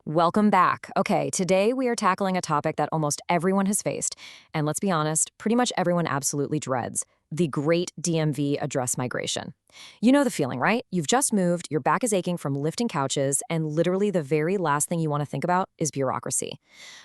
Welcome back. Okay, today we are tackling a topic that almost everyone has faced, and let's be honest, pretty much everyone absolutely dreads the great DMV address migration. You know the feeling, right? You've just moved, your back is aching from lifting couches, and literally the very last thing you want to think about is bureaucracy.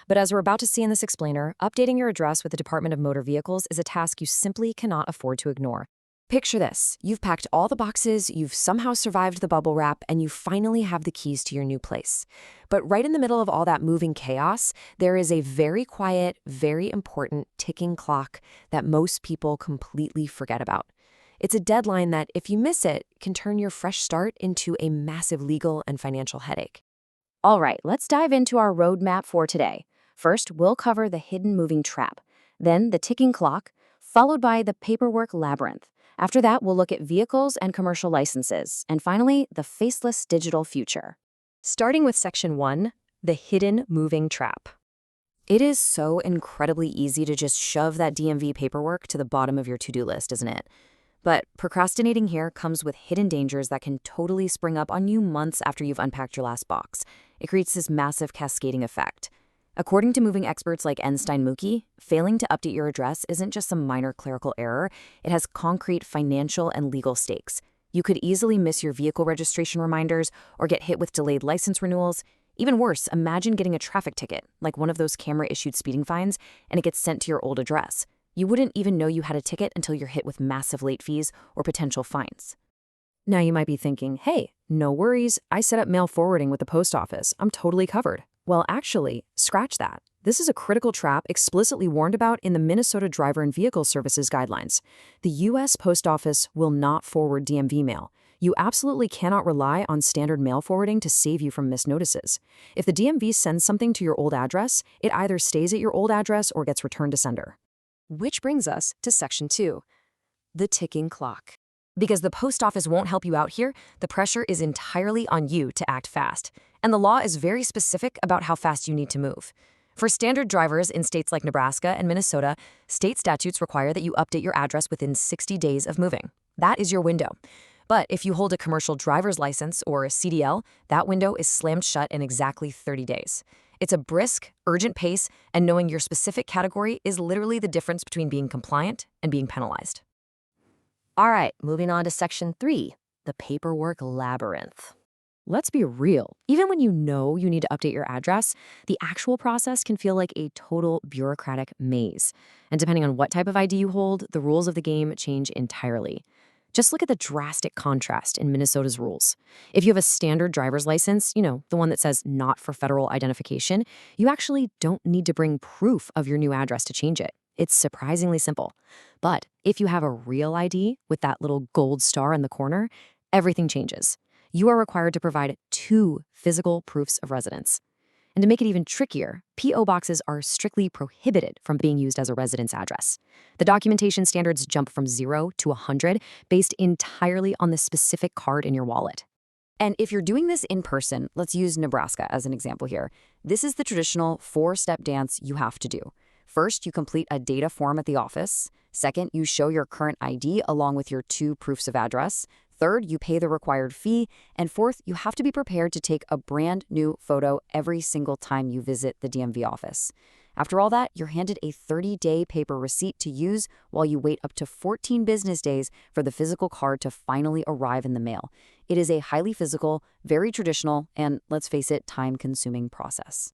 But as we're about to see in this explainer, updating your address with the Department of Motor Vehicles is a task you simply cannot afford to ignore. Picture this. You've packed all the boxes, you've somehow survived the bubble wrap, and you finally have the keys to your new place. But right in the middle of all that moving chaos, there is a very quiet, very important ticking clock that most people completely forget about. It's a deadline that, if you miss it, can turn your fresh start into a massive legal and financial headache. All right, let's dive into our roadmap for today. First, we'll cover the hidden moving trap, then the ticking clock, followed by the paperwork labyrinth. After that, we'll look at vehicles and commercial licenses, and finally, the faceless digital future. Starting with Section 1, the hidden moving trap. It is so incredibly easy to just shove that DMV paperwork to the bottom of your to-do list, isn't it? But procrastinating here comes with hidden dangers that can totally spring up on you months after you've unpacked your last box. It creates this massive cascading effect. According to moving experts like Einstein Mookie, failing to update your address isn't just some minor clerical error, it has concrete financial and legal stakes. You could easily miss your vehicle registration reminders or get hit with delayed license renewals. Even worse, imagine getting a traffic ticket, like one of those camera-issued speeding fines, and it gets sent to your old address. You wouldn't even know you had a ticket until you're hit with massive late fees or potential fines. Now you might be thinking, hey, no worries, I set up mail forwarding with the post office. I'm totally covered. Well, actually, scratch that. This is a critical trap explicitly warned about in the Minnesota Driver and Vehicle Services Guidelines. The U.S. Post Office will not forward DMV mail. You absolutely cannot rely on standard mail forwarding to save you from missed notices. If the DMV sends something to your old address, it either stays at your old address or gets returned to sender. Which brings us to Section 2, the ticking clock. Because the post office won't help you out here, the pressure is entirely on you to act fast. And the law is very specific about how fast you need to move. For standard drivers in states like Nebraska and Minnesota, state statutes require that you update your address within 60 days of moving. That is your window. But if you hold a commercial driver's license or a CDL, that window is slammed shut in exactly 30 days. It's a brisk, urgent pace, and knowing your specific category is literally the difference between being compliant and being penalized. All right, moving on to Section 3, the paperwork labyrinth. Let's be real. Even when you know you need to update your address, the actual process can feel like a total bureaucratic maze. And depending on what type of ID you hold, the rules of the game change entirely. Just look at the drastic contrast in Minnesota's rules. If you have a standard driver's license, the one that says not for federal identification, you actually don't need to bring proof of your new address to change it. It's surprisingly simple. But if you have a real ID with that little gold star in the corner, everything changes. You are required to provide 2 physical proofs of residence. And to make it even trickier, P.O. boxes are strictly prohibited from being used as a residence address. The documentation standards jump from 0 to 100 based entirely on the specific card in your wallet. And if you're doing this in person, let's use Nebraska as an example here. This is the traditional 4-step dance you have to do. First, you complete a data form at the office. Second, you show your current ID along with your 2 proofs of address. Third, you pay the required fee. And fourth, you have to be prepared to take a brand new photo every single time you visit the DMV office. After all that, you're handed a 30-day paper receipt to use while you wait up to 14 business days for the physical card to finally arrive in the mail. It is a highly physical, very traditional, and let's face it, time-consuming process.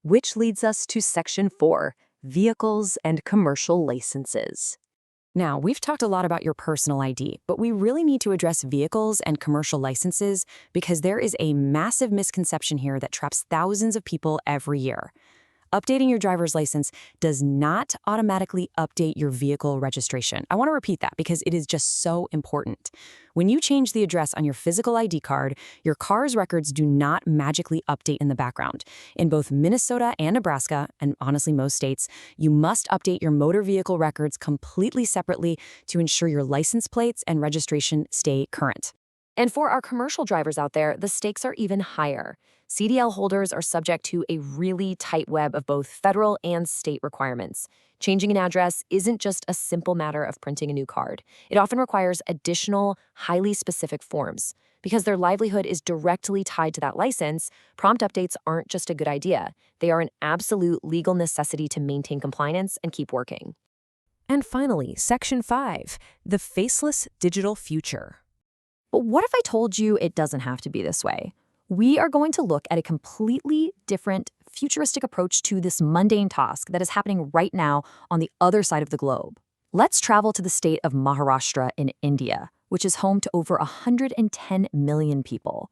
Which leads us to Section 4, vehicles and commercial licenses. Now, we've talked a lot about your personal ID, but we really need to address vehicles and commercial licenses because there is a massive misconception here that traps thousands of people every year. Updating your driver's license does not automatically update your vehicle registration. I want to repeat that because it is just so important. When you change the address on your physical ID card, your car's records do not magically update in the background. In both Minnesota and Nebraska, and honestly most states, you must update your motor vehicle records completely separately to ensure your license plates and registration stay current. And for our commercial drivers out there, the stakes are even higher. CDL holders are subject to a really tight web of both federal and state requirements. Changing an address isn't just a simple matter of printing a new card. It often requires additional, highly specific forms. Because their livelihood is directly tied to that license, prompt updates aren't just a good idea. They are an absolute legal necessity to maintain compliance and keep working. And finally, Section 5, the faceless digital future. But what if I told you it doesn't have to be this way? We are going to look at a completely different, futuristic approach to this mundane task that is happening right now on the other side of the globe. Let's travel to the state of Maharashtra in India, which is home to over 110 million people.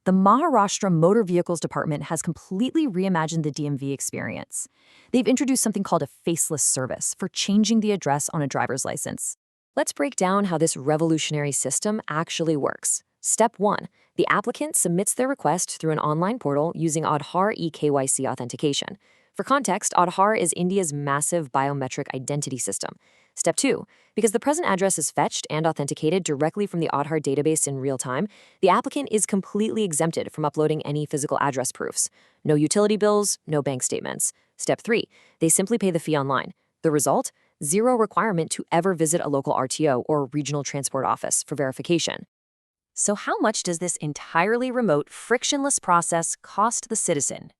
The Maharashtra Motor Vehicles Department has completely reimagined the DMV experience. They've introduced something called a faceless service for changing the address on a driver's license. Let's break down how this revolutionary system actually works. Step 1. The applicant submits their request through an online portal using Aadhaar eKYC authentication. For context, Aadhaar is India's massive biometric identity system. Step 2. Because the present address is fetched and authenticated directly from the Aadhaar database in real time, the applicant is completely exempted from uploading any physical address proofs. No utility bills, no bank statements. Step 3. They simply pay the fee online. The result? Zero requirement to ever visit a local RTO or regional transport office for verification. So how much does this entirely remote, frictionless process cost the citizen?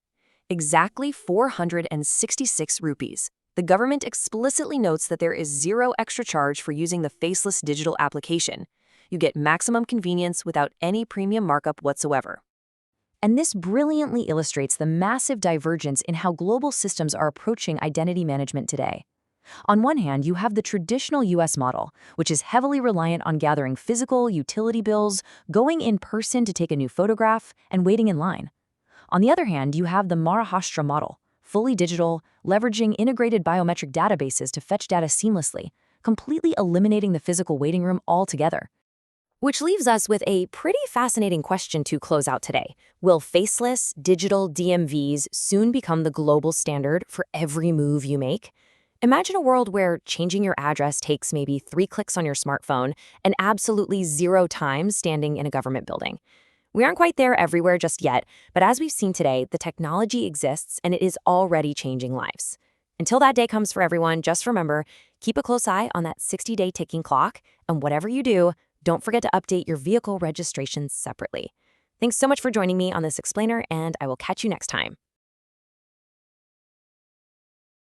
Exactly 466 rupees. The government explicitly notes that there is zero extra charge for using the faceless digital application. You get maximum convenience without any premium markup whatsoever. And this brilliantly illustrates the massive divergence in how global systems are approaching identity management today. On one hand, you have the traditional US model, which is heavily reliant on gathering physical utility bills, going in person to take a new photograph, and waiting in line. On the other hand, you have the Maharashtra model, fully digital, leveraging integrated biometric databases to fetch data seamlessly, completely eliminating the physical waiting room altogether. Which leaves us with a pretty fascinating question to close out today. Will faceless, digital DMVs soon become the global standard for every move you make? Imagine a world where changing your address takes maybe 3 clicks on your smartphone and absolutely 0 time standing in a government building. We aren't quite there everywhere just yet, but as we've seen today, the technology exists and it is already changing lives. Until that day comes for everyone, just remember, keep a close eye on that 60-day ticking clock, and whatever you do, don't forget to update your vehicle registrations separately. Thanks so much for joining me on this explainer, and I will catch you next time.